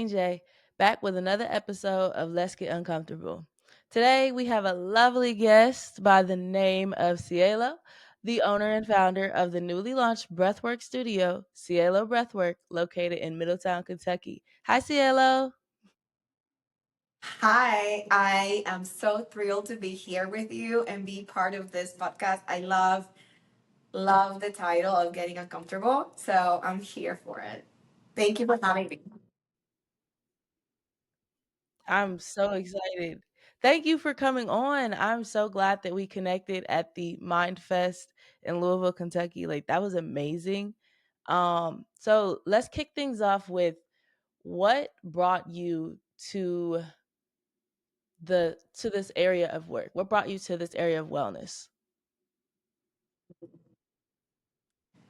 Jay, back with another episode of Let's Get Uncomfortable. Today we have a lovely guest by the name of Cielo, the owner and founder of the newly launched Breathwork studio, Cielo Breathwork, located in Middletown, Kentucky. Hi, Cielo. Hi, I am so thrilled to be here with you and be part of this podcast. I love the title of Getting Uncomfortable, so I'm here for it. Thank you for having me. I'm so excited. Thank you for coming on. I'm so glad that we connected at the Mind Fest in Louisville, Kentucky. Like that was amazing. So let's kick things off with what brought you to this area of work? What brought you to this area of wellness?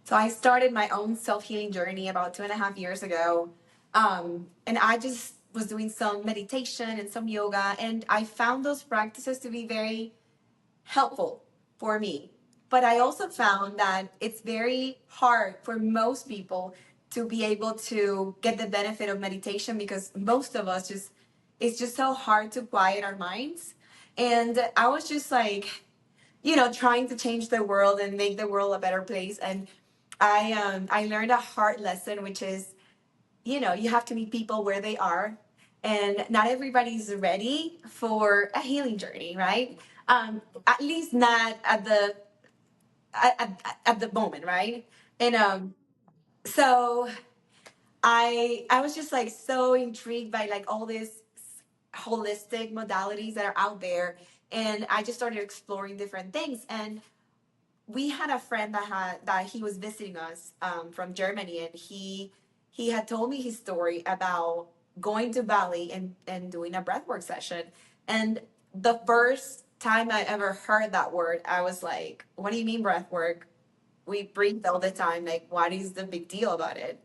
So I started my own self-healing journey about 2.5 years ago. And I just was doing some meditation and some yoga, and I found those practices to be very helpful for me. But I also found that it's very hard for most people to be able to get the benefit of meditation because most of us just, it's just so hard to quiet our minds. And I was just like, trying to change the world and make the world a better place. And I learned a hard lesson, which is, you have to meet people where they are, and not everybody's ready for a healing journey, right? At least not at the moment, right? And so I was just like so intrigued by like all these holistic modalities that are out there, and I just started exploring different things. And we had a friend that he was visiting us from Germany, and he had told me his story about going to Bali and doing a breathwork session. And the first time I ever heard that word, I was like, "What do you mean breathwork? We breathe all the time. Like, what is the big deal about it?"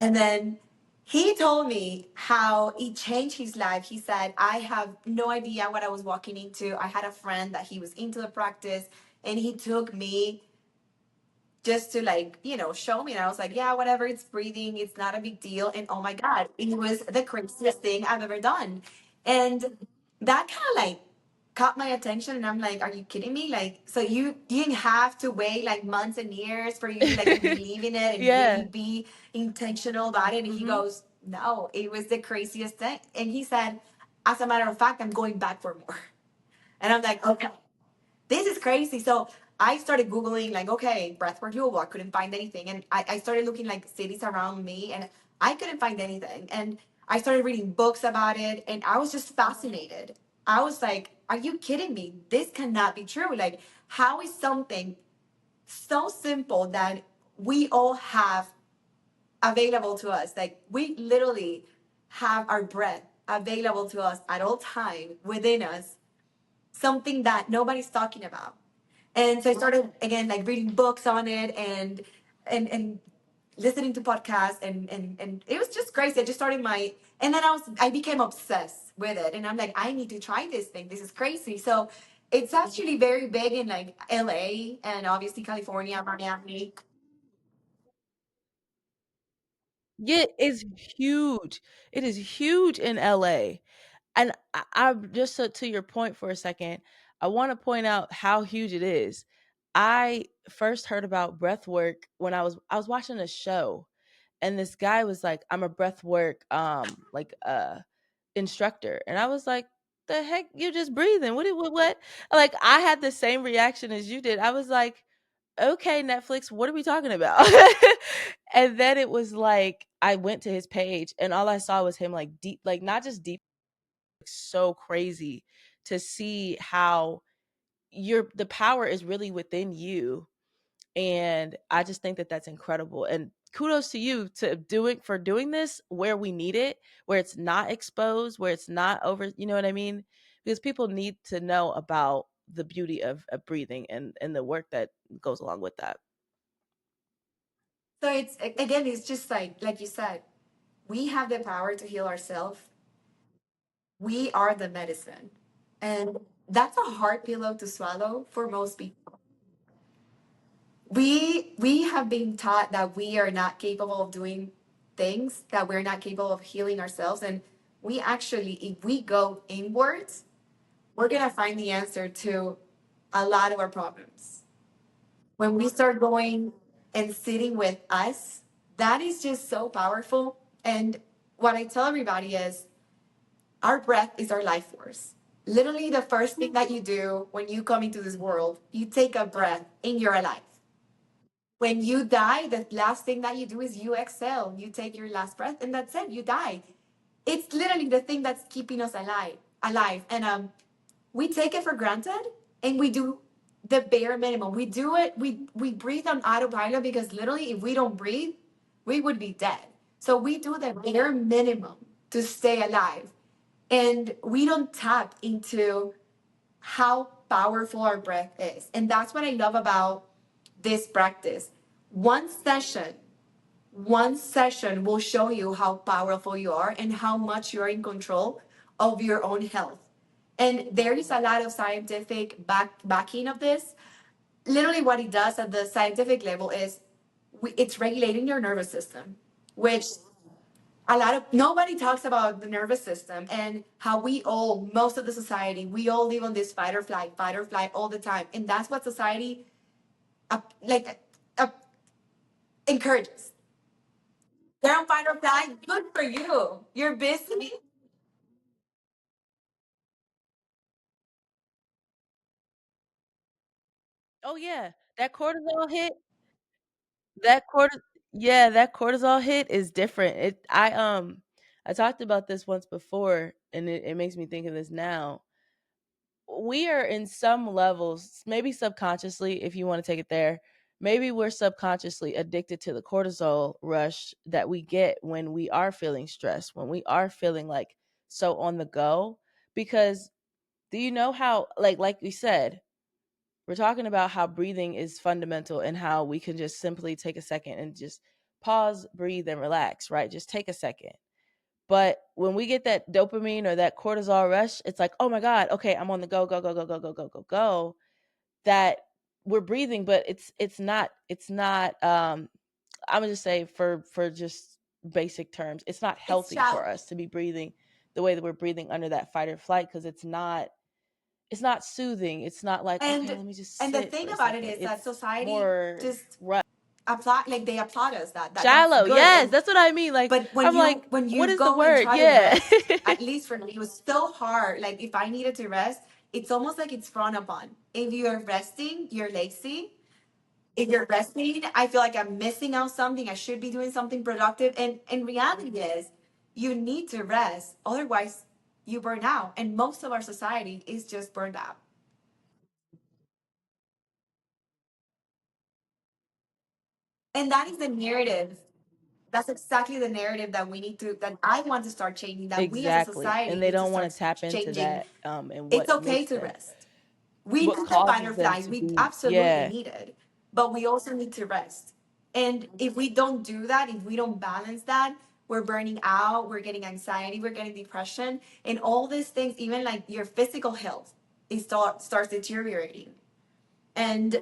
And then he told me how it changed his life. He said, "I have no idea what I was walking into. I had a friend that he was into the practice, and he took me just to like, show me." And I was like, "Yeah, whatever, it's breathing, it's not a big deal." And oh my God, it was the craziest thing I've ever done. And that kind of like caught my attention, and I'm like, "Are you kidding me? Like, so you didn't have to wait like months and years for you like to believe in it and really Yeah. be intentional about it?" And he Mhm. goes, "No, it was the craziest thing." And he said, "As a matter of fact, I'm going back for more." And I'm like, "Okay, this is crazy." So I started Googling, like, okay, breathwork yoga. I couldn't find anything. And I started looking like cities around me, and I couldn't find anything. And I started reading books about it, and I was just fascinated. I was like, "Are you kidding me? This cannot be true. Like, how is something so simple that we all have available to us? Like, we literally have our breath available to us at all time within us, something that nobody's talking about." And so I started again like reading books on it, and listening to podcasts, and it was just crazy. I just started my, and then I became obsessed with it, and I'm like, "I need to try this thing. This is crazy." So it's actually very big in like LA and obviously California, Miami. Yeah, it's huge. It is huge in LA. And I just to your point for a second, I want to point out how huge it is. I first heard about breath work when I was watching a show, and this guy was like, "I'm a breath work like instructor." And I was like, "The heck, you're just breathing. What?" Like I had the same reaction as you did. I was like, "Okay, Netflix, what are we talking about?" And then it was like I went to his page and all I saw was him like deep, like not just deep, so crazy to see how the power is really within you. And I just think that that's incredible, and kudos to you to doing this where we need it, where it's not exposed, where it's not over, you know what I mean? Because people need to know about the beauty of breathing and the work that goes along with that. So it's again, it's just like you said, we have the power to heal ourselves. We are the medicine, and that's a hard pillow to swallow for most people. We have been taught that we are not capable of doing things that we're not capable of healing ourselves. And we actually, if we go inwards, we're going to find the answer to a lot of our problems. When we start going and sitting with us, that is just so powerful. And what I tell everybody is our breath is our life force. Literally, the first thing that you do when you come into this world, you take a breath and you're alive. When you die, the last thing that you do is you exhale, you take your last breath, and that's it, you die. It's literally the thing that's keeping us alive. And we take it for granted and we do the bare minimum. We do it, we breathe on autopilot because literally if we don't breathe, we would be dead. So we do the bare minimum to stay alive. And we don't tap into how powerful our breath is. And that's what I love about this practice. One session, one session will show you how powerful you are and how much you're in control of your own health. And there is a lot of scientific backing of this. Literally, what it does at the scientific level is it's regulating your nervous system, which a lot of nobody talks about the nervous system and how we all, most of the society, we all live on this fight or flight all the time, and that's what society like encourages. They're on fight or flight. Good for you. You're busy. Oh yeah, that cortisol hit, that corti yeah, that cortisol hit is different. I talked about this once before, and it makes me think of this now. We are in some levels, maybe subconsciously, if you want to take it there, maybe we're subconsciously addicted to the cortisol rush that we get when we are feeling stressed, when we are feeling like so on the go. Because do you know how, like we said, we're talking about how breathing is fundamental and how we can just simply take a second and just pause, breathe, and relax, right? Just take a second. But when we get that dopamine or that cortisol rush, it's like, oh my God, okay, I'm on the go, go, go, go, go, go, go, go, go. That we're breathing, but it's not I'm gonna just say for just basic terms, it's not It's healthy for shallow. us to be breathing the way that we're breathing under that fight or flight, because it's not soothing. It's not like, okay, And let me just and the sit thing for a about it second. is that It's society more just applaud, like they applaud us that's shallow. good. Yes, And that's what I mean. Like, but when I'm you like, when what you is the go and word? try to Yeah. rest, at least for me, it was so hard. Like if I needed to rest, it's almost like it's frowned upon. If you're resting, you're lazy. If you're resting, I feel like I'm missing out something. I should be doing something productive. And in reality is you need to rest. Otherwise you burn out. And most of our society is just burned out. And that is the narrative. That's exactly the narrative that we need to, that I want to start changing, that we as a Exactly. society And they need to don't want start to tap into changing. that, and It's what okay makes to them, rest. We what need the fight or causes them flight. to We be, absolutely yeah. need it. But we also need to rest. And if we don't do that, if we don't balance that, we're burning out, we're getting anxiety, we're getting depression, and all these things, even like your physical health, starts deteriorating. And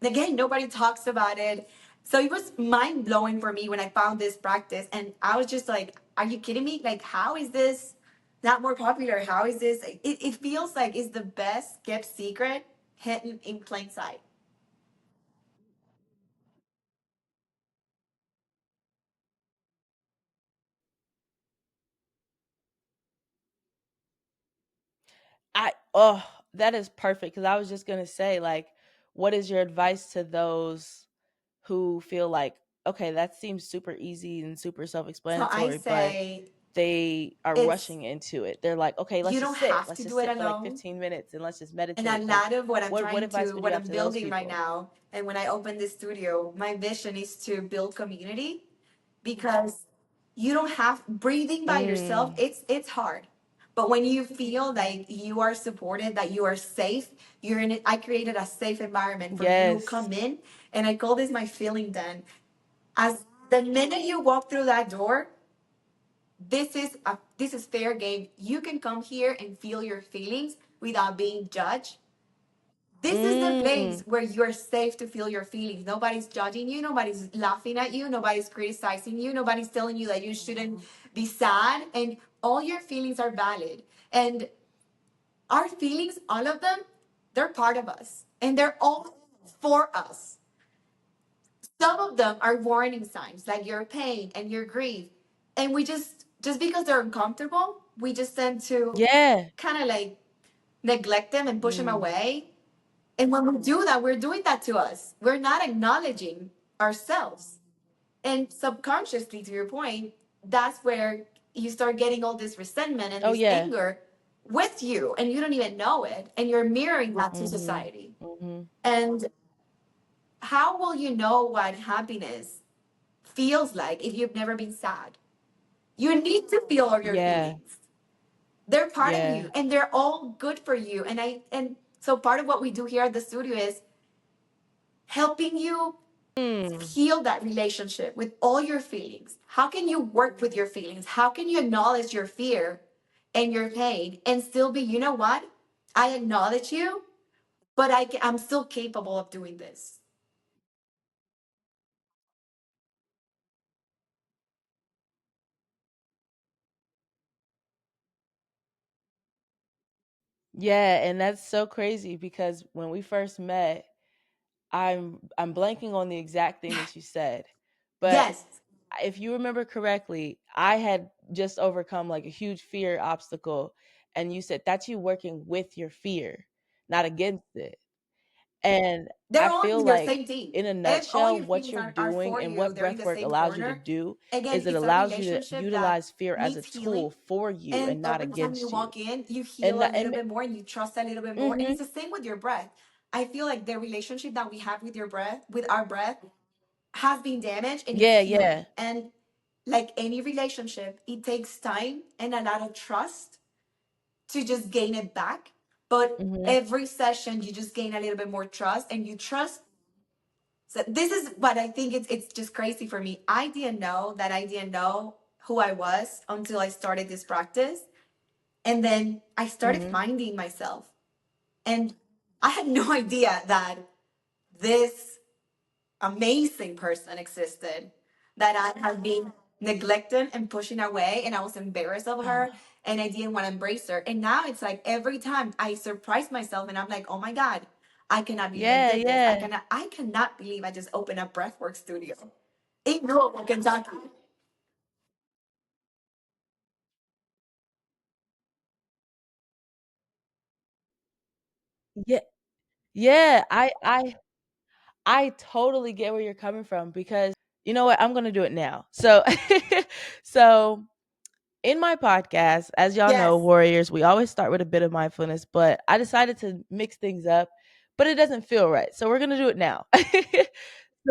again, nobody talks about it. So it was mind blowing for me when I found this practice. And I was just like, are you kidding me? Like, how is this not more popular? How is this? It feels like it's the best kept secret hidden in plain sight. Oh, that is perfect, because I was just going to say, like, what is your advice to those who feel like, okay, that seems super easy and super So I self-explanatory, but say they are it's, rushing into it. They're like, okay, you let's don't just sit. have Let's to just do it sit for like alone. 15 minutes and let's just And a meditate. Like, lot of what I'm what trying advice to, would you what have I'm to those building right people? now, and when I open this studio, my vision is to build community because you don't have breathing by yourself. Mm, It's hard, but when you feel like you are supported, that you are safe, you're in it. I created a safe environment for you who yes. come in, and I call this my feeling den. As the minute you walk through that door, this is fair game. You can come here and feel your feelings without being judged. This is the place Mm. where you're safe to feel your feelings. Nobody's judging you, nobody's laughing at you, nobody's criticizing you, nobody's telling you that you shouldn't be sad, and all your feelings are valid. And our feelings, all of them, they're part of us and they're all for us. Some of them are warning signs, like your pain and your grief. And we just because they're uncomfortable, we just tend to Yeah. kind of like neglect them and push them Mm. away. And when we do that, we're doing that to us. We're not acknowledging ourselves. And subconsciously, to your point, that's where you start getting all this resentment and Oh, this yeah. anger with you, and you don't even know it. And you're mirroring that to Mhm. society. Mhm. And how will you know what happiness feels like if you've never been sad? You need to feel all your Yeah. feelings. They're part of Yeah. you and they're all good for you. And so part of what we do here at the studio is helping you Mm. heal that relationship with all your feelings. How can you work with your feelings? How can you acknowledge your fear and your pain and still be, you know what? I acknowledge you, but I'm still capable of doing this. Yeah, and that's so crazy because when we first met, I'm blanking on the exact thing that you said, but Yes, if you remember correctly, I had just overcome like a huge fear obstacle, and you said that's you working with your fear, not against it. And I they're all feel in your like, same team. in a If all nutshell, your what feelings you're are doing for and you, what they're in the breathwork same allows you to corner. do Again, is it it's a allows you to relationship that utilize fear as a needs tool healing. for you And and not every time you against you. walk in, you heal And a that little and bit more and you trust a little bit more. And it's mhm. the same with your breath. I feel like the relationship that we have with our breath, has been damaged and it's Yeah, healing. yeah. And like any relationship, it takes time and a lot of trust to just gain it back. But Mhm. every session, you just gain a little bit more trust and you trust. So this is what I think it's just crazy for me. I didn't know who I was until I started this practice. And then I started Mhm. finding myself. And I had no idea that this amazing person existed that I had been neglecting and pushing away, and I was embarrassed of her and I didn't want to embrace her. And now it's like every time I surprise myself and I'm like, oh my God, I cannot believe I Yeah, did this. yeah. I cannot believe I just opened a breathwork studio in Louisville, Kentucky. Yeah. Yeah, I totally get where you're coming from because you know what? I'm gonna do it now. So, so in my podcast, as y'all know, Yes. warriors, we always start with a bit of mindfulness, but I decided to mix things up, but it doesn't feel right. So we're gonna do it now.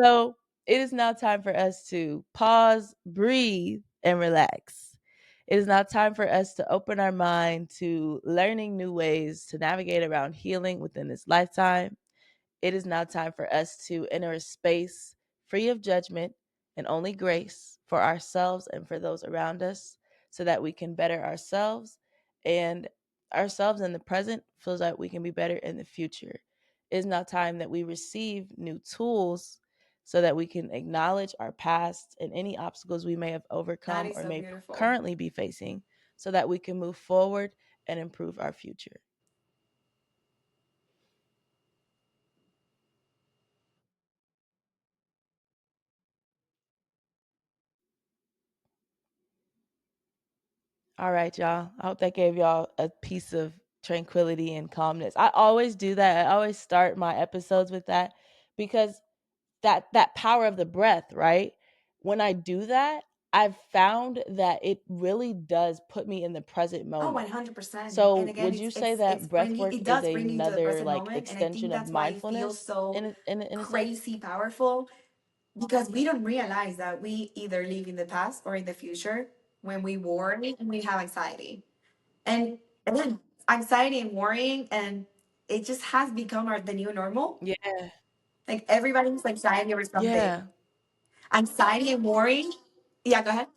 So it is now time for us to pause, breathe, and relax. It is now time for us to open our mind to learning new ways to navigate around healing within this lifetime. It is now time for us to enter a space free of judgment and only grace for ourselves and for those around us so that we can better ourselves and ourselves in the present feels like we can be better in the future. It is now time that we receive new tools so that we can acknowledge our past and any obstacles we may have That overcome is or so may beautiful. currently be facing so that we can move forward and improve our future. All right, y'all. I hope that gave y'all a piece of tranquility and calmness. I always do that. I always start my episodes with that because that power of the breath, right? When I do that, I've found that it really does put me in the present Oh, moment. 100%. And So, again, would you say that breath work it is does bring you into the another present like moment. And I think extension of that's why it feels mindfulness so in a sense? crazy powerful, because we don't realize that we either live in the past or in the future when we worry and we have anxiety. And again, anxiety and worrying, and it just has become the new normal. Yeah. Like everybody's anxiety over something. Yeah. Anxiety and worrying. Yeah, go ahead.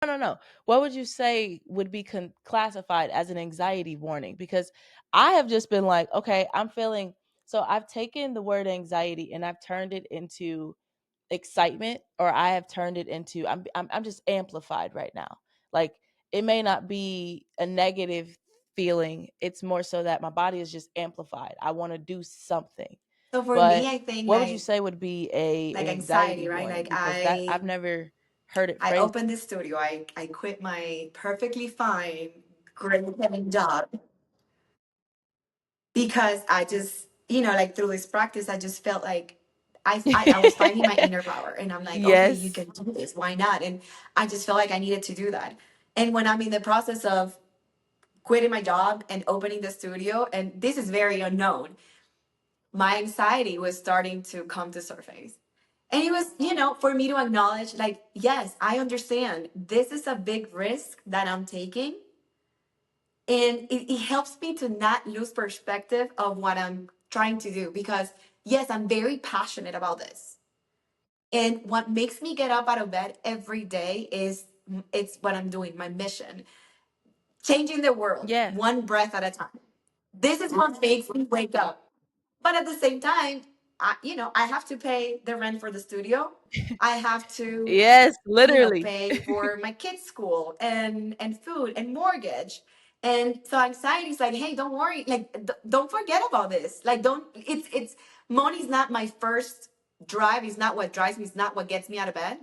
No, no, no. What would you say would be classified as an anxiety warning? Because I have just been like, okay, I'm feeling. So I've taken the word anxiety and I've turned it into excitement, or I have turned it into I'm just amplified right now. Like it may not be a negative feeling. It's more so that my body is just amplified. I want to do something. So for me, But I think what would you say would be a like anxiety anxiety, right? warning? Like Because that I've never heard it I phrased. opened the studio. I quit my perfectly fine, great paying job because I just, like through this practice, I just felt like I was finding my inner power. And I'm like, okay, you Yes. can do this. Why not? And I just felt like I needed to do that. And when I'm in the process of quitting my job and opening the studio, and this is very unknown, my anxiety was starting to come to surface. And it was, for me to acknowledge, like, yes, I understand this is a big risk that I'm taking. And it helps me to not lose perspective of what I'm trying to do because, yes, I'm very passionate about this. And what makes me get up out of bed every day is it's what I'm doing, my mission, changing the world Yeah. one breath at a time. This is what makes me wake up. But at the same time, I have to pay the rent for the studio. I have to, Yes, literally. pay for my kids' school and food and mortgage. And so anxiety is like, hey, don't worry, like don't forget about this. Like don't it's money's not my first drive, is not what drives me, it's not what gets me out of bed.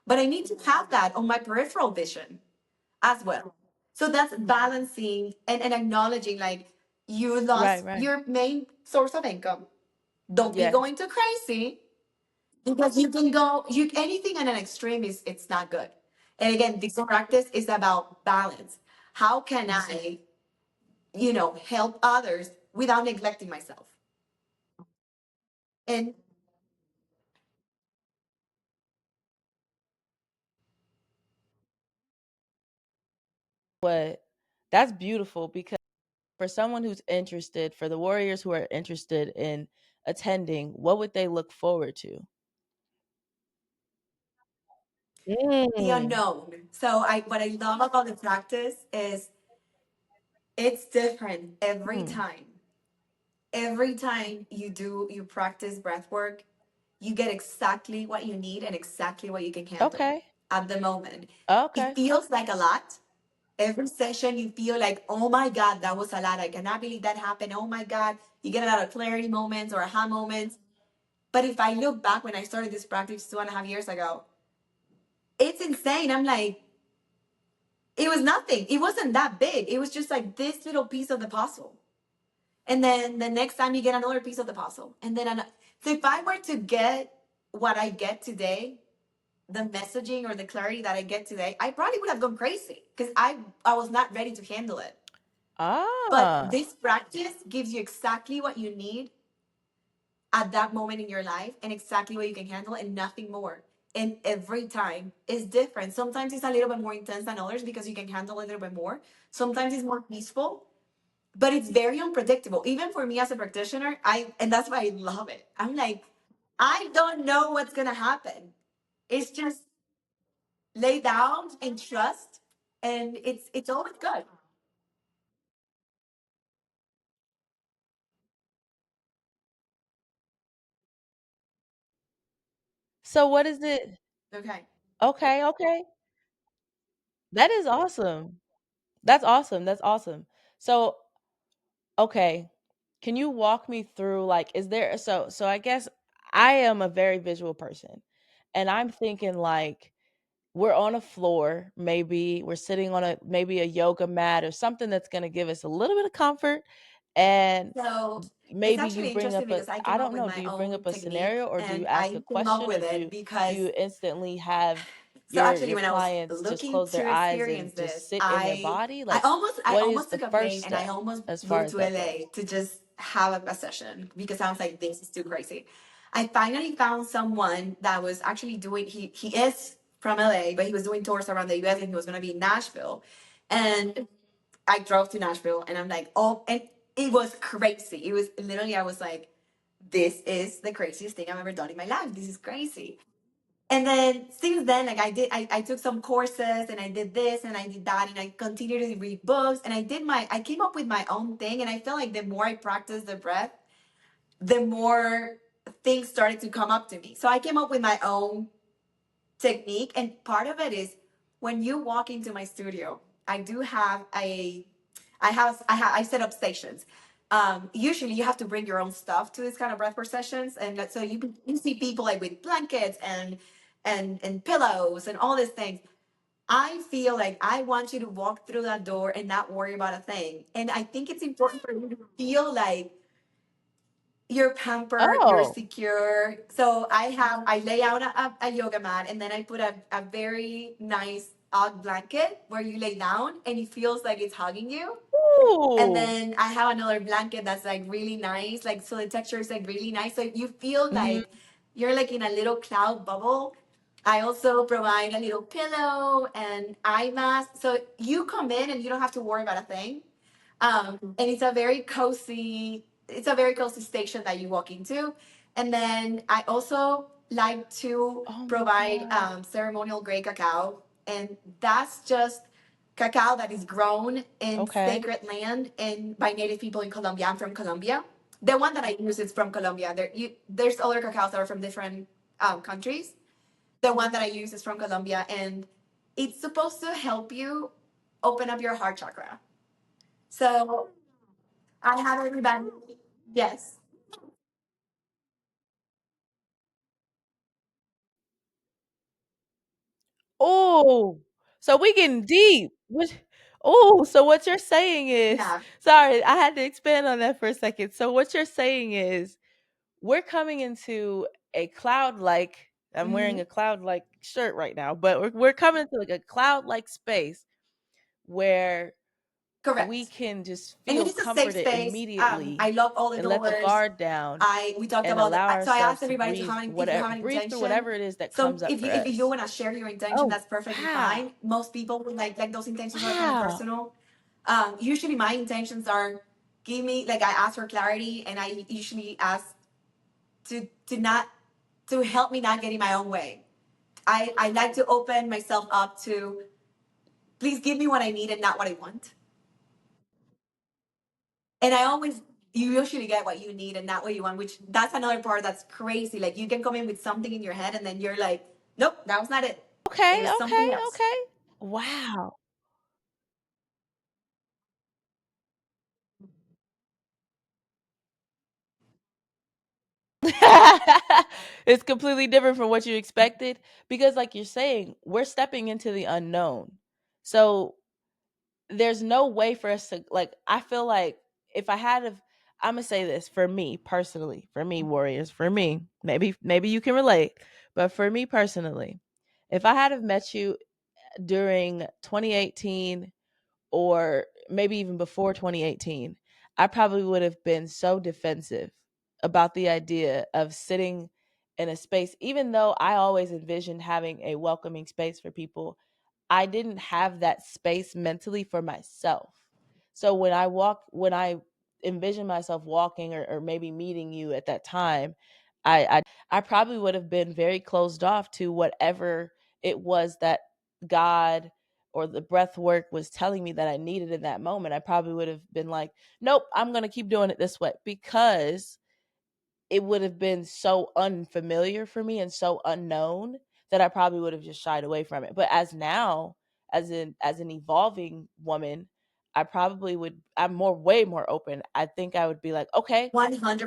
But I need to have that on my peripheral vision as well. So that's balancing and acknowledging like you Right, lost right. your main source of income. Don't be Yes. going too crazy because you can go you anything at an extreme is it's not good. And again, this practice is about balance. How can I, help others without neglecting myself? And What That's beautiful because for someone who's interested, for the warriors who are interested in attending, what would they look forward to? the Mm. unknown. So I what I love about the practice is it's different every Mm. time. Every time you practice breath work, you get exactly what you need and exactly what you can handle Okay. at the moment. It Okay. feels like a lot. Every session you feel like, oh my God, that was a lot. I cannot believe that happened. Oh my God. You get a lot of clarity moments or aha moments. But if I look back when I started this practice 2.5 years ago, it's insane. I'm like, it was nothing. It wasn't that big. It was just like this little piece of the puzzle. And then the next time you get another piece of the puzzle. And then another. So if I were to get what I get today, the messaging or the clarity that I get today, I probably would have gone crazy because I was not ready to handle it. But Ah. this practice gives you exactly what you need at that moment in your life and exactly what you can handle and nothing more. And every time is different. Sometimes it's a little bit more intense than others because you can handle a little bit more. Sometimes it's more peaceful, but it's very unpredictable. Even for me as a practitioner, and that's why I love it. I'm like, I don't know what's gonna happen. It's just lay down and trust, and it's always good. So what is it? Okay. Okay, okay. That is awesome. That's awesome. That's awesome. So, okay. Can you walk me through like is there so I guess I am a very visual person. And I'm thinking like we're on a floor, maybe we're sitting on a maybe a yoga mat or something that's going to give us a little bit of comfort, and So it's maybe you actually bring interesting up a because I I came up don't with know, do my you bring own up a technique scenario or do you and ask a I came up question or with do it because you instantly have so actually your when I was clients just looking close to their eyes experience and just this, sit in their I body? I Like almost I what is almost the took a first plane and I step almost as far flew as to that LA goes? to just have a session because I was like, this is too crazy. I finally found someone that was actually doing he is from LA, but he was doing tours around the US and he was gonna be in Nashville. And I drove to Nashville and I'm like, oh, and it was crazy. It was literally, I was like, this is the craziest thing I've ever done in my life. This is crazy. And then since then, like I took some courses and I did this and I did that and I continued to read books and I came up with my own thing. And I feel like the more I practiced the breath, the more things started to come up to me. So I came up with my own technique. And part of it is when you walk into my studio, I do have a I set up stations. Usually you have to bring your own stuff to this kind of breathwork sessions, and so you see people like with blankets and pillows and all these things. I feel like I want you to walk through that door and not worry about a thing. And I think it's important for you to feel like you're pampered, you're Oh. secure. So I lay out a yoga mat and then I put a very nice Ugg blanket where you lay down and it feels like it's hugging you. And Ooh. then I have another blanket that's like really nice, like so the texture is like really nice. So you feel Mhm. like you're like in a little cloud bubble. I also provide a little pillow and eye mask. So you come in and you don't have to worry about a thing. And it's a very cozy station that you walk into. And then I also like to Oh my provide god. ceremonial grade cacao. And that's just cacao that is grown in Okay. sacred land and by native people in Colombia. I'm from Colombia. The one that I use is from Colombia. There's other cacaos that are from different countries. The one that I use is from Colombia, and it's supposed to help you open up your heart chakra. So I have everybody. Yes, Oh, so we getting deep. What Oh, so what you're saying is yeah. sorry, I had to expand on that for a second. So what you're saying is we're coming into a cloud-like I'm wearing Hmm. a cloud-like shirt right now, but we're coming into like a cloud-like space where we Correct. can just And it feel is a safe comforted space. immediately I lock all the and let the doors. guard down I We talked and about allow that. So I asked ourselves to everybody to breathe have if you whatever have an breathe through intention. whatever it is that So comes up for if you us. want to share your intention, Oh, that's perfectly wow. fine. Most people would like those intentions are kind of Wow. personal. Usually my intentions are give me like I ask for clarity, and I usually ask to not to help me not get in my own way. I like to open myself up to please give me what I need and not what I want. And I always you usually get what you need and not what you want, which that's another part that's crazy. Like you can come in with something in your head and then you're like, nope, that was not it. It Okay, was okay, something else. okay. Wow. It's completely different from what you expected because like you're saying, we're stepping into the unknown. So there's no way for us to like I feel like if I had of I'm gonna say this for me personally, for me warriors, for me, maybe you can relate, but for me personally, if I had have met you during 2018 or maybe even before 2018, I probably would have been so defensive about the idea of sitting in a space, even though I always envisioned having a welcoming space for people. I didn't have that space mentally for myself. So when I envisioned myself walking or maybe meeting you at that time, I probably would have been very closed off to whatever it was that God or the breath work was telling me that I needed in that moment. I probably would have been like, nope, I'm going to keep doing it this way because it would have been so unfamiliar for me and so unknown that I probably would have just shied away from it. But as now, as an evolving woman, I probably would I'm more way more open. I think I would be like, "Okay,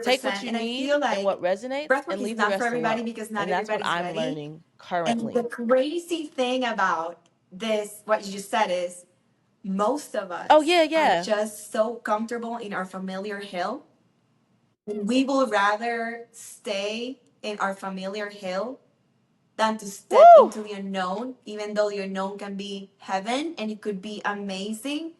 take what 100%. you And I need feel and what like resonates breathwork and is leave the not for rest everybody alone." because not And that's what everybody's I'm ready. learning And the currently. crazy thing about this, what you just said, is most of Oh, us yeah, are yeah. just so comfortable in our familiar hill. We would rather stay in our familiar hill than to step Woo! into the unknown, even though the unknown can be heaven and it could be amazing.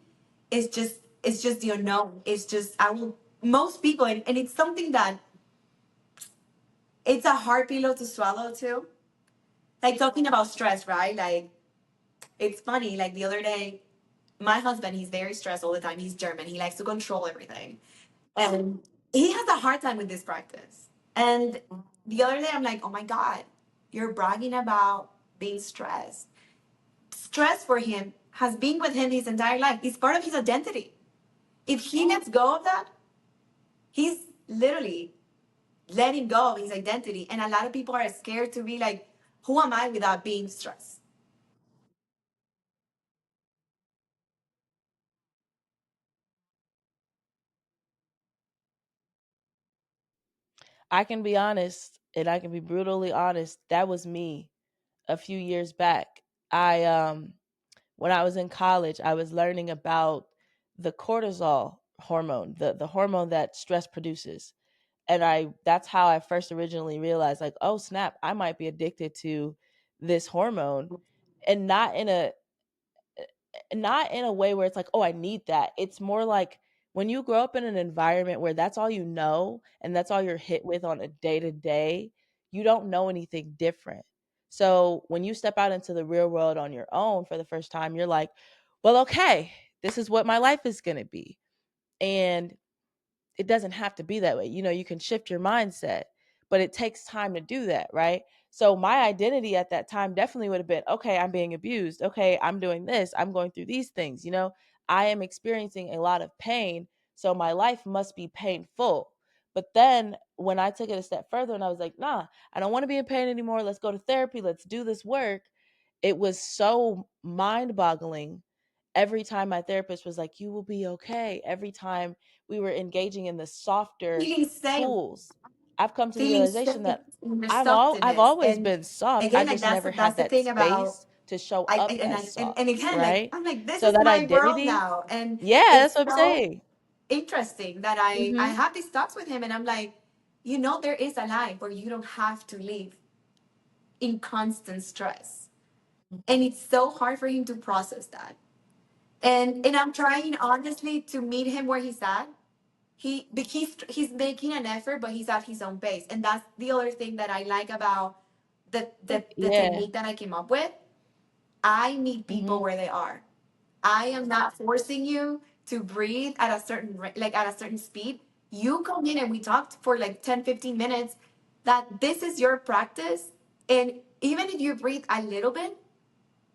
It's just the unknown. It's just I will most people and it's something that it's a hard pillow to swallow too. Like talking about stress, right? Like it's funny. Like the other day, my husband, he's very stressed all the time. He's German. He likes to control everything. And he has a hard time with this practice. And the other day, I'm like, oh my God. You're bragging about being stressed. Stress for him has been with him his entire life. It's part of his identity. If he lets go of that, he's literally letting go of his identity. And a lot of people are scared to be like, who am I without being stressed? I can be honest, and I can be brutally honest, that was me a few years back. I When I was in college, I was learning about the cortisol hormone, the hormone that stress produces. And I that's how I first originally realized, like, oh snap, I might be addicted to this hormone, and not in a way where it's like, oh, I need that. It's more like when you grow up in an environment where that's all you know and that's all you're hit with on a day to day, you don't know anything different. So when you step out into the real world on your own for the first time, you're like, well, okay, this is what my life is going to be. And it doesn't have to be that way. You know, you can shift your mindset, but it takes time to do that, right? So my identity at that time definitely would have been, okay, I'm being abused. Okay, I'm doing this. I'm going through these things, you know. I am experiencing a lot of pain, so my life must be painful. But then when I took it a step further and I was like, nah, I don't want to be in pain anymore. Let's go to therapy. Let's do this work. It was so mind boggling every time my therapist was like, you will be okay. Every time we were engaging in the softer Feeling safe, tools, I've come to the feeling realization safe that in your I've softness. always And been soft. I again, like just never that's had the that thing about space to show I up as and soft, again, like right? I'm like, this So is that my world identity, now. And yeah, it's that's what I'm so saying. interesting that I Mhm. have these talks with him and I'm like, there is a life where you don't have to live in constant stress. And it's so hard for him to process that. And I'm trying honestly to meet him where he's at. He's making an effort, but he's at his own pace. And that's the other thing that I like about the Yeah. technique that I came up with. I meet people Mhm. where they are. I am not forcing you to breathe at a certain like at a certain speed. You come in and we talked for like 10, 15 minutes that this is your practice. And even if you breathe a little bit,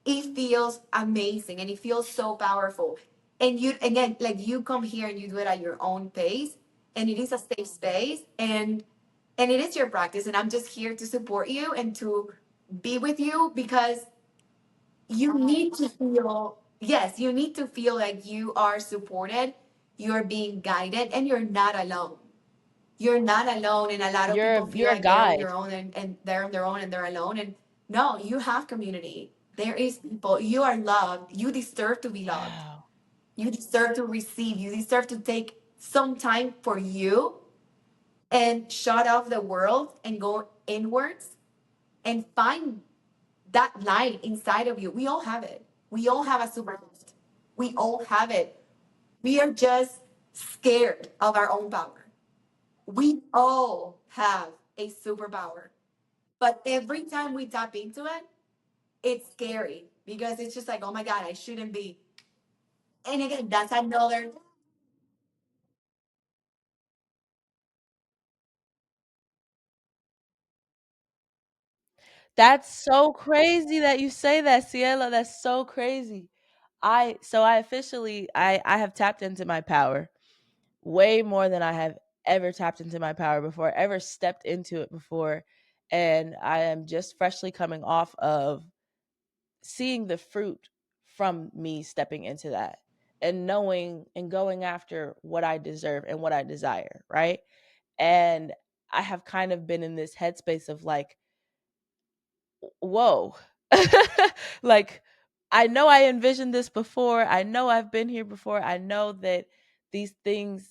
it feels amazing and it feels so powerful. And you again, like you come here and you do it at your own pace, and it is a safe space, and it is your practice. And I'm just here to support you and to be with you because you need to feel, yes, you need to feel like you are supported, you're being guided, and you're not alone. You're not alone. And a lot of people feel You're a like they're on guide. their own and they're on their own and they're alone. And no, you have community. There is people. You are loved. You deserve to be loved. Wow. You deserve to receive. You deserve to take some time for you and shut off the world and go inwards and find that light inside of you. We all have it. We all have a superpower. We all have it. We are just scared of our own power. We all have a superpower. But every time we tap into it, it's scary because it's just like, oh my God, I shouldn't be. And again, that's another. That's so crazy that you say that, Cielo. That's so crazy. I officially I have tapped into my power way more than I have ever tapped into my power before, ever stepped into it before. And I am just freshly coming off of seeing the fruit from me stepping into that and knowing and going after what I deserve and what I desire, right? And I have kind of been in this headspace of like, whoa. Like, I know I envisioned this before. I know I've been here before. I know that these things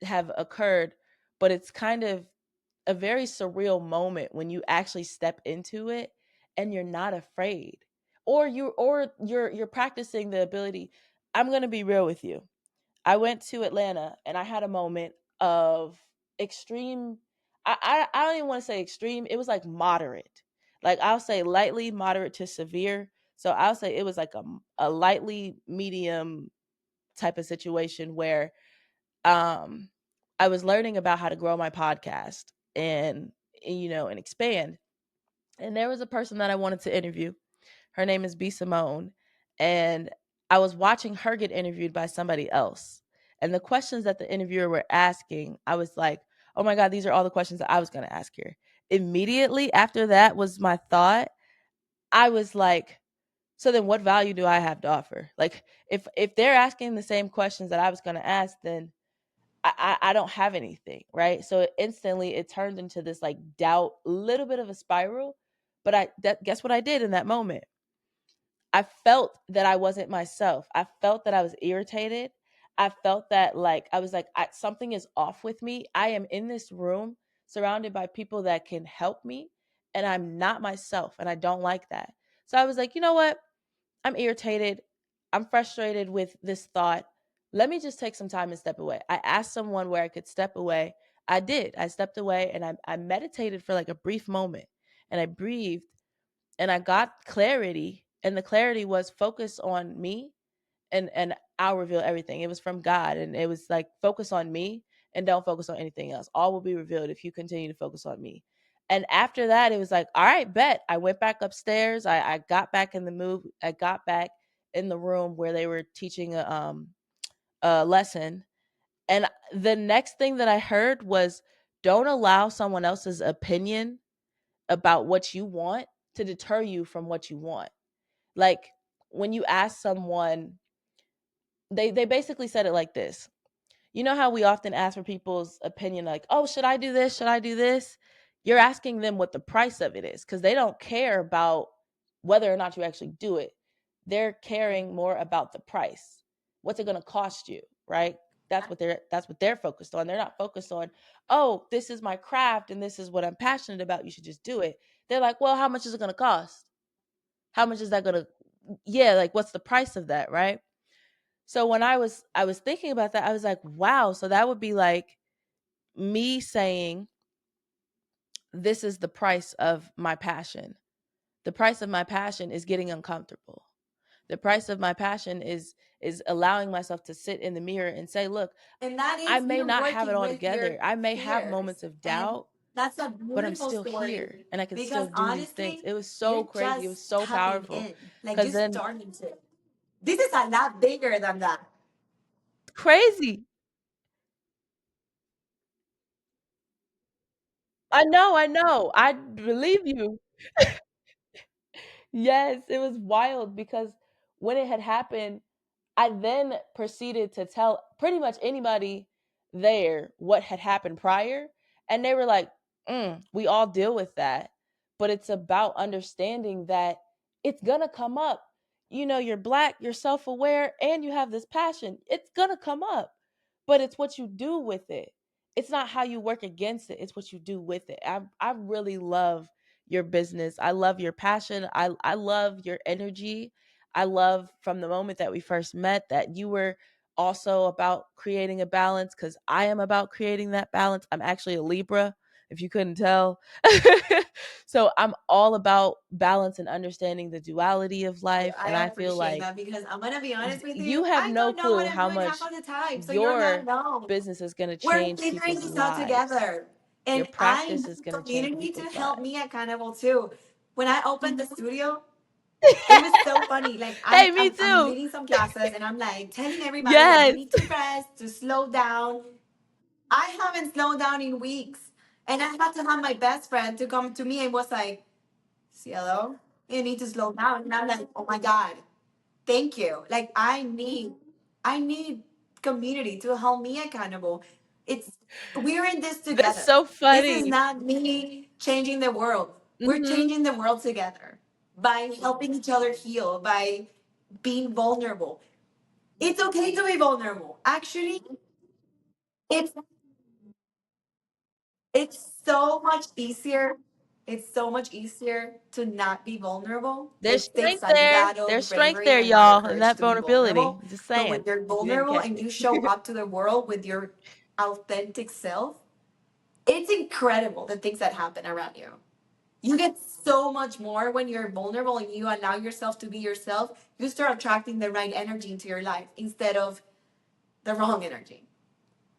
have occurred, but it's kind of a very surreal moment when you actually step into it and you're not afraid. Or you're practicing the ability. I'm going to be real with you. I went to Atlanta and I had a moment of extreme. I don't even want to say extreme. It was like moderate. Like I'll say lightly moderate to severe. So I'll say it was like a lightly medium type of situation where um I was learning about how to grow my podcast and, you know, and expand. And there was a person that I wanted to interview. Her name is B Simone, and I was watching her get interviewed by somebody else. And the questions that the interviewer were asking, I was like, "Oh my god, these are all the questions that I was going to ask here." Immediately after that was my thought. I was like, "So then what value do I have to offer?" Like if they're asking the same questions that I was going to ask, then I don't have anything, right? So instantly it turned into this like doubt, little bit of a spiral. But guess what I did in that moment? I felt that I wasn't myself. I felt that I was irritated. I felt that like I was like something is off with me. I am in this room surrounded by people that can help me, and I'm not myself, and I don't like that. So I was like, "You know what? I'm irritated. I'm frustrated with this thought. Let me just take some time and step away." I asked someone where I could step away. I did. I stepped away and I meditated for like a brief moment, and I breathed, and I got clarity. And the clarity was focus on me, and I'll reveal everything. It was from God, and it was like focus on me and don't focus on anything else. All will be revealed if you continue to focus on me. And after that, it was like, all right, bet. I went back upstairs. I got back in the move. I got back in the room where they were teaching a lesson. And the next thing that I heard was, don't allow someone else's opinion about what you want to deter you from what you want. Like when you ask someone, they basically said it like this. You know how we often ask for people's opinion, like, "Oh, should I do this? Should I do this?" You're asking them what the price of it is because they don't care about whether or not you actually do it. They're caring more about the price. What's it going to cost you, right? That's what they're focused on. They're not focused on, "Oh, this is my craft and this is what I'm passionate about. You should just do it." They're like, "Well, how much is it going to cost? How much is that going to Yeah, like what's the price of that, right?" So when I was thinking about that, I was like, wow, so that would be like me saying this is the price of my passion. The price of my passion is getting uncomfortable. The price of my passion is allowing myself to sit in the mirror and say, look, And that I is may you not have it working all with your together. I may have fears. moments of And doubt, that's a but I'm beautiful still here story and I can because still do these things. honestly, It was so you're crazy. It was just so tapping powerful. in. Like Cause you're then starting to. This is a lot bigger than that. crazy. I know. I believe you. Yes, it was wild because when it had happened, I then proceeded to tell pretty much anybody there what had happened prior. And they were like, we all deal with that. But it's about understanding that it's going to come up. You know, you're black, you're self aware, and you have this passion. It's going to come up, but it's what you do with it. It's not how you work against it, it's what you do with it. I really love your business. I love your passion. I love your energy. I love from the moment that we first met that you were also about creating a balance because I am about creating that balance. I'm actually a Libra, if you couldn't tell. So I'm all about balance and understanding the duality of life. I And I feel appreciate like that because I'm gonna be honest with you you. have I no don't know what clue I'm how doing half much of the time, so you're not your alone. business is going to We're change figuring people's this out lives. together. Your And I practice is need going to change community to people's help lives. me accountable too. When I opened the studio, it was so funny. Like Hey, me I'm too. leading some classes and I'm like telling everybody like you Yes. need to rest, to slow down. I haven't slowed down in weeks. And I had to have my best friend to come to me and was like, Cielo, you need to slow down. And I'm like, oh my God, thank you. Like I need community to hold me accountable. It's we're in this That's together. so This is funny. not me changing the world. We're Mhm. changing the world together by helping each other heal, by being vulnerable. It's okay to be vulnerable. Actually, it's it's so much easier. It's so much easier to not be vulnerable. There's It takes strength a there. lot of There's strength bravery there, and a lot of y'all, in courage that to be vulnerability. vulnerable. Just But when saying. you're You didn't vulnerable catch and it. you show up to the world with your authentic self, it's incredible the things that happen around you. You get so much more when you're vulnerable and you allow yourself to be yourself. You start attracting the right energy into your life instead of the wrong energy.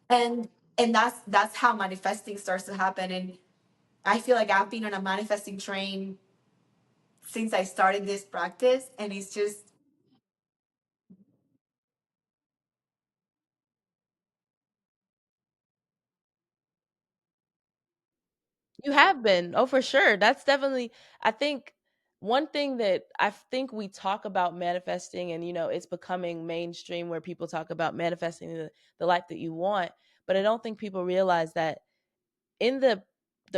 And that's how manifesting starts to happen. And I feel like I've been on a manifesting train since I started this practice, and it's just You have been. Oh, for sure. That's definitely, I think, one thing that I think we talk about manifesting, and it's becoming mainstream where people talk about manifesting the life that you want. But I don't think people realize that in the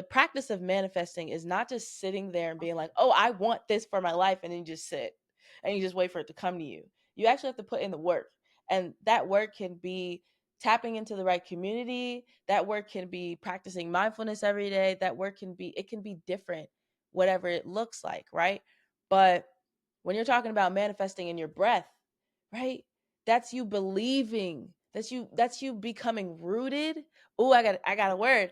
practice of manifesting is not just sitting there and being like, "Oh, I want this for my life," and then you just sit and you just wait for it to come to you. You actually have to put in the work, and that work can be tapping into the right community. That work can be practicing mindfulness every day. That work can be, it can be different, whatever it looks like, right? But when you're talking about manifesting in your breath, right? That's you believing. That's you becoming rooted. Oh, I got a word.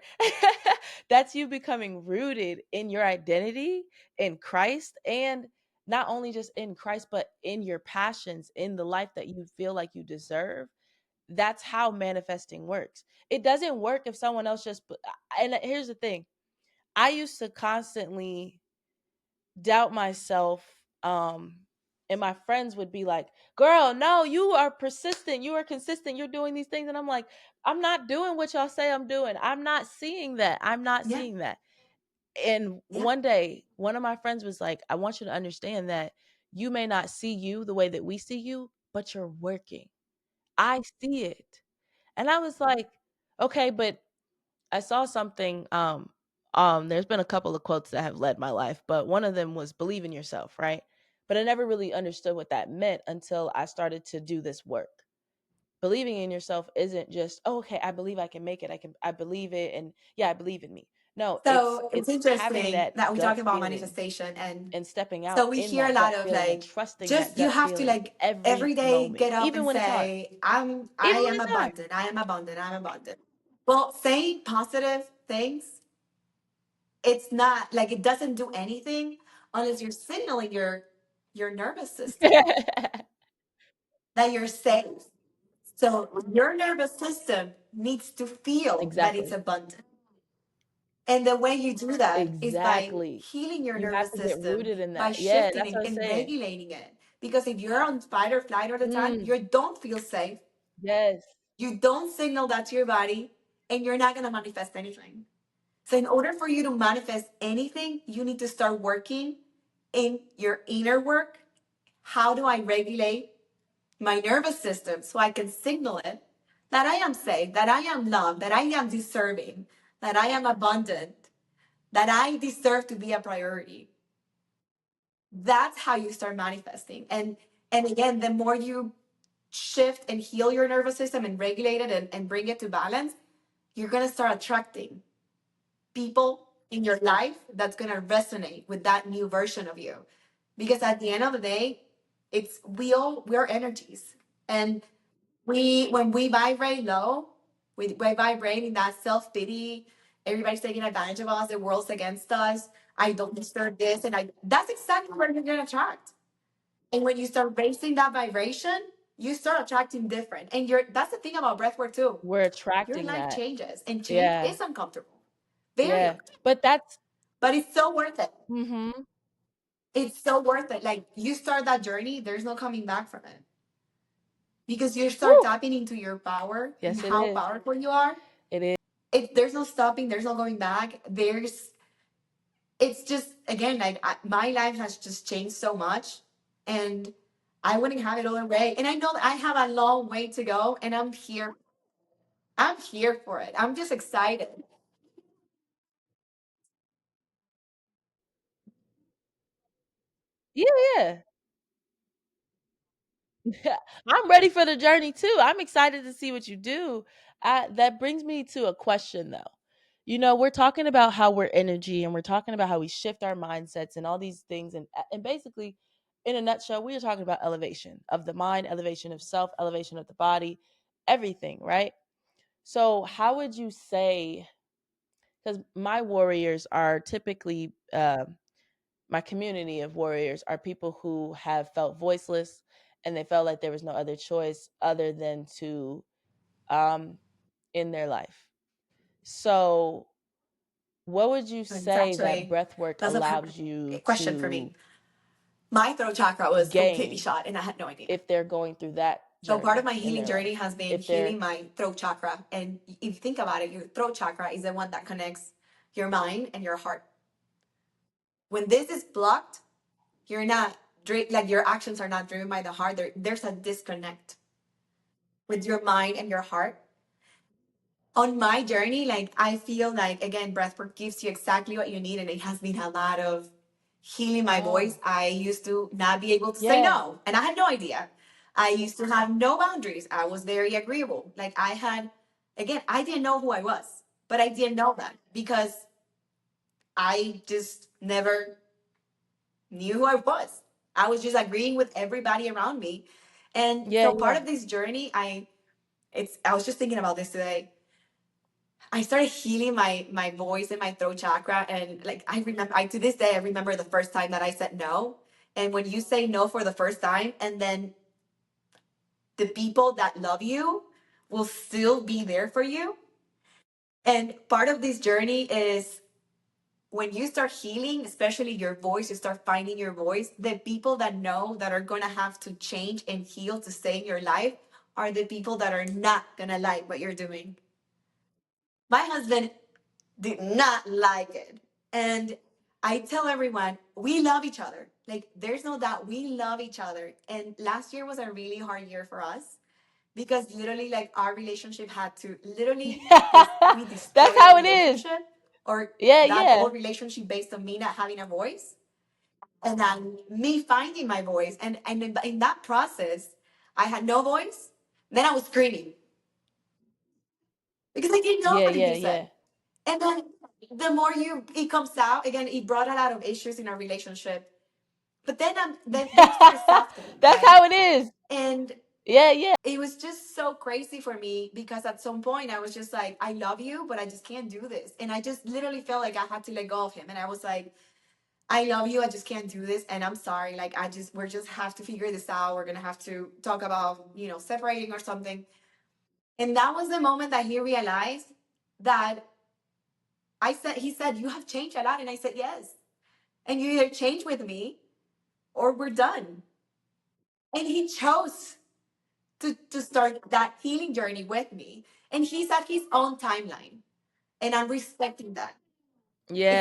That's you becoming rooted in your identity in Christ, and not only just in Christ but in your passions, in the life that you feel like you deserve. That's how manifesting works. It doesn't work if someone else just and here's the thing. I used to constantly doubt myself, and my friends would be like, "Girl, no, you are persistent, you are consistent, you're doing these things." And I'm like, "I'm not doing what y'all say I'm doing. I'm not seeing that. I'm not yeah, seeing that." And yeah. one day one of my friends was like, "I want you to understand that you may not see you the way that we see you, but you're working. I see it." And I was like, "Okay, but I saw something." There's been a couple of quotes that have led my life, but one of them was "believe in yourself," right? But I never really understood what that meant until I started to do this work. Believing in yourself isn't just, "Oh, okay, I believe I can make it. I believe it, and yeah, I believe in me." No, it's So it's it's having interesting that that we talk gut about feeling manifestation, and and stepping so out we in hear a that lot gut of feeling and like, trusting that just you gut have to feeling like every every day moment, get up even and when it's hard. say, I Even when am it's hard. abundant, I am abundant, I'm abundant. Well, saying positive things, it's not like it doesn't do anything unless you're signaling your nervous system that you're safe. So your nervous system needs to feel that it's Exactly. abundant. And the way you do that is by Exactly. healing your You have nervous to get system, rooted in by that. Yeah, shifting that's what I'm and saying. regulating it. Because if you're on fight or flight all the time, Mm, you don't feel safe. yes. You don't signal that to your body, and you're not going to manifest anything. So, in order for you to manifest anything, you need to start working in your inner work. How do I regulate my nervous system so I can signal it that I am safe, that I am loved, that I am deserving, that I am abundant, that I deserve to be a priority? That's how you start manifesting. And again, the more you shift and heal your nervous system and regulate it and bring it to balance, you're gonna start attracting people in your life that's gonna resonate with that new version of you. Because at the end of the day, it's we're energies. And we when we vibrate low, we vibrate in that self-pity, everybody's taking advantage of us, the world's against us, I don't deserve this, and I that's exactly what you're gonna attract. And when you start raising that vibration, you start attracting different. And you're that's the thing about breathwork too. We're Your attracting life that. changes, and change Yeah. is uncomfortable. Very Yeah. uncomfortable. But that's But it's so worth it. mhm. It's so worth it. Like you start that journey, there's no coming back from it. Because you start Woo. tapping into your power and Yes, it how is. powerful you are. It is. There's no stopping, there's no going back. It's just again like my life has just changed so much, and I wouldn't have it other way. And I know that I have a long way to go, and I'm here for it. I'm just excited. Yeah, yeah. I'm ready for the journey too. I'm excited to see what you do. That brings me to a question though. We're talking about how we're energy, and we're talking about how we shift our mindsets and all these things, and basically in a nutshell, we are talking about elevation of the mind, elevation of self, elevation of the body, everything, right? So, how would you say, cuz my warriors are typically my community of warriors are people who have felt voiceless, and they felt like there was no other choice other than to um in their life. So what would you It's say that actually breath work that's a allows perfect you question for to me. My throat chakra was completely gain shot and I had no idea. if they're going through that So part of journey my in healing their journey life. has been If they're healing my throat chakra. And if you think about it, your throat chakra is the one that connects your mind and your heart. When this is blocked, you're not like your actions are not driven by the heart. There's a disconnect with your mind and your heart. On my journey, like I feel like again, breathwork gives you exactly what you need, and it has been a lot of healing my voice. oh, I used to not be able to say yeah, no, and I had no idea. I used to have no boundaries. I was very agreeable. Like I had, again, I didn't know who I was, but I didn't know that because I just never knew who I was. I was just agreeing with everybody around me, and yeah, so part yeah, of this journey, I was just thinking about this today. I started healing my voice and my throat chakra. And like I remember I to this day I remember the first time that I said no. And when you say no for the first time, and then the people that love you will still be there for you. And part of this journey is when you start healing, especially your voice, you start finding your voice, the people that know that are gonna have to change and heal to stay in your life are the people that are not gonna like what you're doing. My husband did not like it. And I tell everyone, we love each other. Like, there's no doubt we love each other. And last year was a really hard year for us because literally, like, our relationship had to literally, we that's destroyed our how it is. relationship or Yeah, that yeah, whole relationship based on me not having a voice and then me finding my voice. And in that process, I had no voice. Then I was screaming because I didn't know yeah, yeah, anything said. yeah. And then the more you it comes out again, it brought a lot of issues in our relationship. But then it started softening, That's right? how it is. And Yeah, yeah, it was just so crazy for me because at some point I was just like, I love you, but I just can't do this. And I just literally felt like I had to let go of him. And I was like, I love you, I just can't do this. And I'm sorry. Like we're just have to figure this out. We're gonna have to talk about, separating or something. And that was the moment that he realized that he said, you have changed a lot. And I said, yes. And you either change with me or we're done. And he chose to start that healing journey with me. And he's at his own timeline. And I'm respecting that.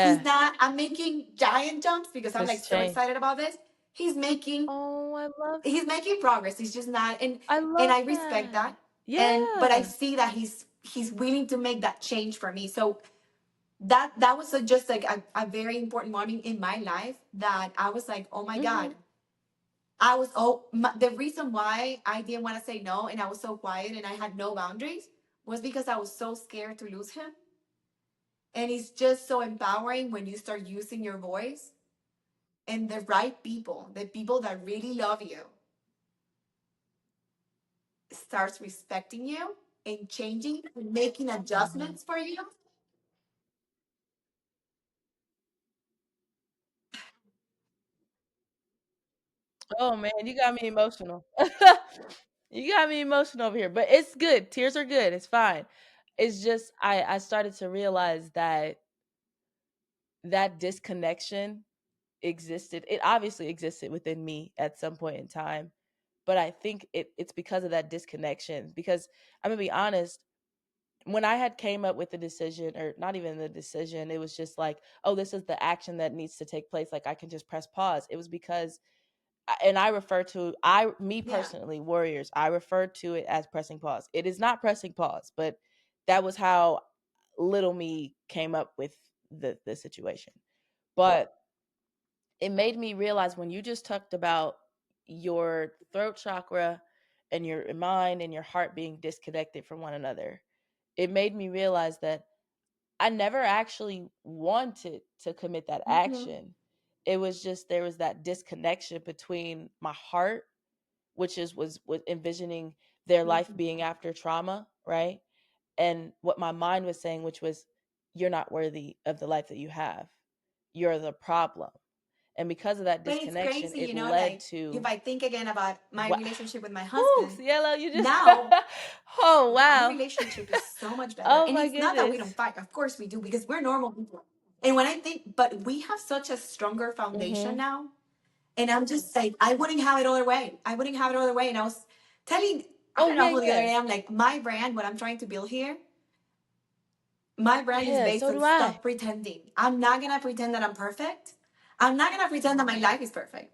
He's yeah. not, I'm making giant jumps because I'm like Just so change. excited about this. He's making Oh, he's making progress. He's just not I and love I respect that. that. And but I Yeah. see that he's willing to make that change for me. So that was just like a very important moment in my life that I was like, oh my Mhm. God, the reason why I didn't want to say no and I was so quiet and I had no boundaries was because I was so scared to lose him. And it's just so empowering when you start using your voice and the right people, the people that really love you, starts respecting you and changing and making Mhm. adjustments for you. Oh man, you got me emotional. You got me emotional over here, but it's good. Tears are good. It's fine. It's just I started to realize that that disconnection existed. It obviously existed within me at some point in time, but I think it's because of that disconnection. Because I'm gonna be honest, when I had came up with the decision, or not even the decision, it was just like, oh, this is the action that needs to take place. Like I can just press pause. It was because and I refer to I me Yeah. personally, warriors, I refer to it as pressing pause. It is not pressing pause, but that was how little me came up with the situation. But it made me realize when you just talked about your throat chakra and your mind and your heart being disconnected from one another, it made me realize that I never actually wanted to commit that Mm-hmm. action. It was just there was that disconnection between my heart, which was envisioning their life Mm-hmm. being after trauma, right? And what my mind was saying, which was, you're not worthy of the life that you have. You're the problem. And because of that But it's disconnection, crazy, it like led if to I think again about my wow. relationship with my Whoo, husband, Cielo, you just now oh our wow. relationship is so much better. Oh And my it's not that we don't goodness. fight, of course we do, because we're normal people. And when I think, but we have such a stronger foundation Mhm. now. And I'm just like, I wouldn't have it other way. I wouldn't have it other way. And I was telling, I Oh, don't know yeah, who the other yeah. day, I'm like, my brand, what I'm trying to build here, my brand is Yeah, based so on do I. stop pretending. I'm not gonna pretend that I'm perfect. I'm not gonna pretend that my life is perfect.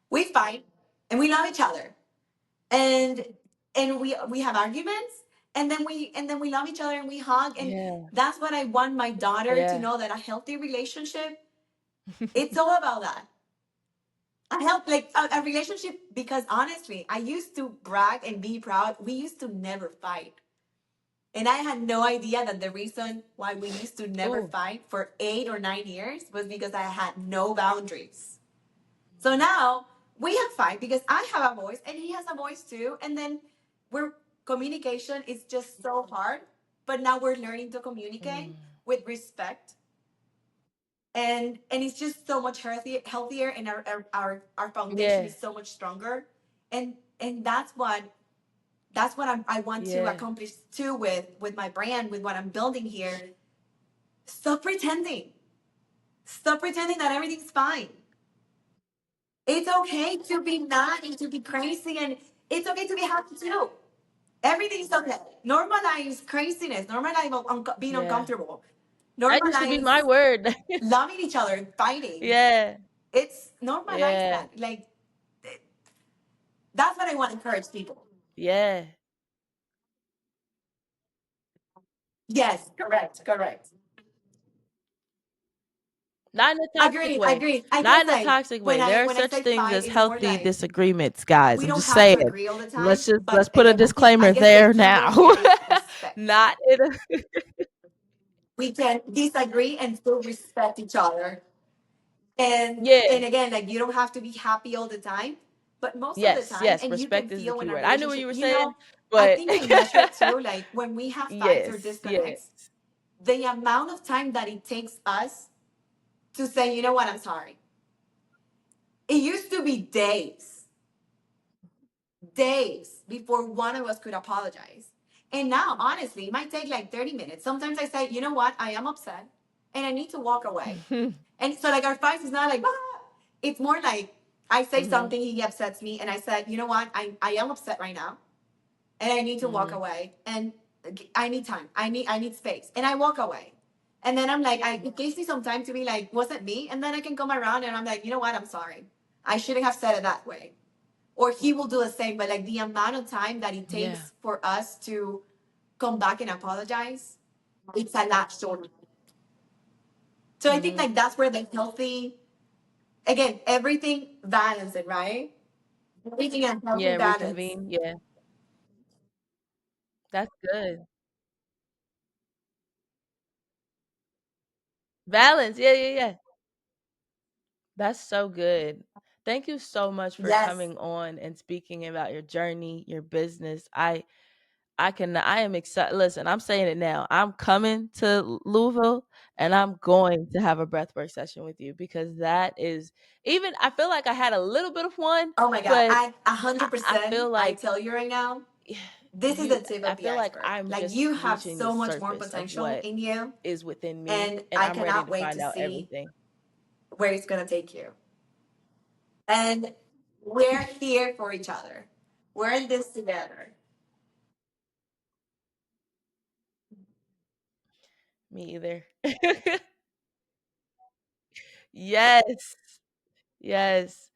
We fight and we love each other. And we have arguments, and then we love each other and we hug. And Yeah, that's what I want my daughter to yeah. know, that a healthy relationship, it's all about that. I help like a relationship, because honestly, I used to brag and be proud. We used to never fight. And I had no idea that the reason why we used to never Ooh, fight for 8 or 9 years was because I had no boundaries. So now we have fight because I have a voice and he has a voice too. And then we're communication is just so hard. But now we're learning to communicate mm, with respect. And it's just so much healthier, and our foundation yeah, is so much stronger. And that's what I want to yeah, accomplish too, with my brand, with what I'm building here. Stop pretending. Stop pretending that everything's fine. It's okay to be mad and to be crazy, and it's okay to be happy too. Everything's okay. Normalize craziness. Normalize being yeah. uncomfortable. That used to be my Normalize word. loving each other and fighting. Yeah, It's normalize yeah, that. Like, that's what I want to encourage people. yeah. Yes, correct, correct. Not in a toxic Agreed, way. agreed. I Not guess in a like toxic way. There are when I such say things fight, as it's more healthy like disagreements, guys. we I'm don't just have to saying. agree all the time. Let's But put a again, I disclaimer guess the there key now. word here is respect. Not in a We can disagree and still respect each other. And Yeah. again, like, you don't have to be happy all the time, but most of the Yes, time, yes. and you can Respect is the feel key when a word. I knew what you relationship, were saying, I but think I measure it too, like when we have fights or yes, disconnects, yes. the amount of time that it takes us to say, you know what, I'm sorry. It used to be days before one of us could apologize. And now, honestly, it might take like 30 minutes. Sometimes I say, you know what, I am upset and I need to walk away. And so, like, our fight is not like, ah. It's more like I say Mhm. something, he upsets me, and I said, you know what, I am upset right now, and I need to walk Mhm. away, and I need time, I need space, and I walk away, and then I'm like, it gives me some time to be like, was it me? And then I can come around, and I'm like, you know what, I'm sorry, I shouldn't have said it that way, or he will do the same. But like the amount of time that it Yeah. takes for us to come back and apologize, it's a lot shorter. So I think Mhm. like that's where the healthy, again, everything balance it, right? Everything a healthy Yeah, balance. reconvene. Yeah. That's good. Balance. Yeah, yeah, yeah. That's so good. Thank you so much for Yes. coming on and speaking about your journey, your business. I am excited. Listen, I'm saying it now. I'm coming to Louisville and I'm going to have a breathwork session with you because that is even I feel like I had a little bit of one, Oh my God. but I a hundred I percent. feel I like tell you right now, this is you the tip I of the feel like iceberg. I'm Like, just you have reaching the so much more surface of potential what in you, is within me and and I I'm ready cannot to wait find to out see everything. where it's gonna take you. And we're here for each other. We're in this together. Me either. Yes. Yes.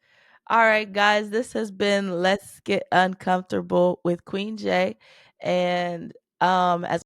All right, guys, this has been Let's Get Uncomfortable with Queen J. And as